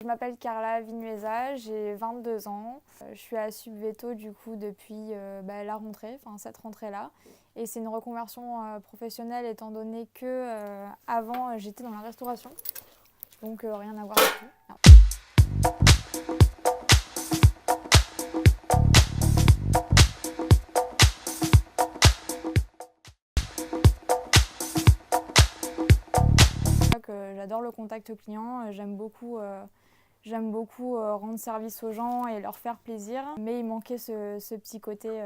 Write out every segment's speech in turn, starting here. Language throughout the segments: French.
Je m'appelle Carla Vinuesa, j'ai 22 ans. Je suis à Subveto du coup depuis la rentrée, enfin cette rentrée-là. Et c'est une reconversion professionnelle étant donné que avant j'étais dans la restauration. Donc rien à voir du tout. Non. J'adore le contact client, j'aime beaucoup rendre service aux gens et leur faire plaisir, mais il manquait ce petit côté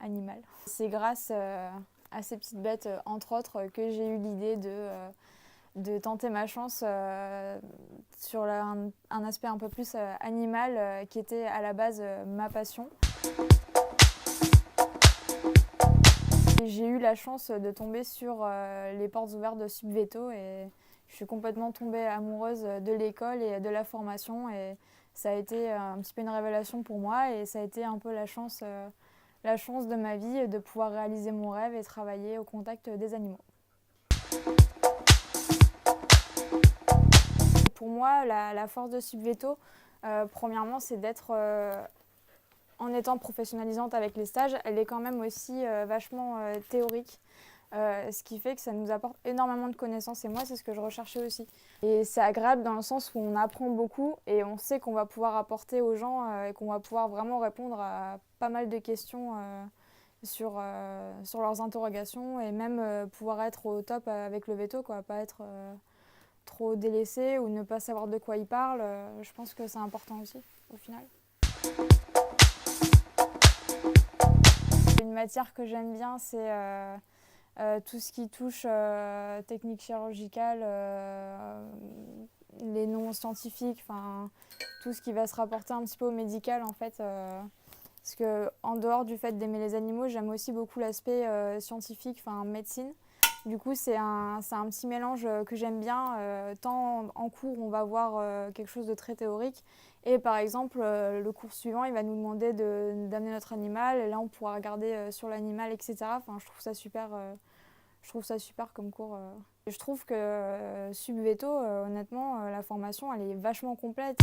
animal. C'est grâce à ces petites bêtes, entre autres, que j'ai eu l'idée de tenter ma chance sur un aspect un peu plus animal qui était à la base ma passion. J'ai eu la chance de tomber sur les portes ouvertes de Subveto et je suis complètement tombée amoureuse de l'école et de la formation et ça a été un petit peu une révélation pour moi et ça a été un peu la chance de ma vie de pouvoir réaliser mon rêve et travailler au contact des animaux. Pour moi, la force de Subveto, premièrement, c'est d'être en étant professionnalisante avec les stages, elle est quand même aussi vachement théorique. Ce qui fait que ça nous apporte énormément de connaissances et moi c'est ce que je recherchais aussi. Et c'est agréable dans le sens où on apprend beaucoup et on sait qu'on va pouvoir apporter aux gens et qu'on va pouvoir vraiment répondre à pas mal de questions sur leurs interrogations et même pouvoir être au top avec le veto, quoi, pas être trop délaissé ou ne pas savoir de quoi ils parlent. Je pense que c'est important aussi au final. Une matière que j'aime bien, c'est tout ce qui touche technique chirurgicale, les noms scientifiques, tout ce qui va se rapporter un petit peu au médical en fait. Parce que en dehors du fait d'aimer les animaux, j'aime aussi beaucoup l'aspect scientifique, médecine. Du coup, c'est un petit mélange que j'aime bien. Tant en cours, on va voir quelque chose de très théorique. Et par exemple, le cours suivant, il va nous demander d'amener notre animal. Et là, on pourra regarder sur l'animal, etc. Je trouve ça super. Je trouve ça super comme cours. Je trouve que Subveto, honnêtement, la formation, elle est vachement complète.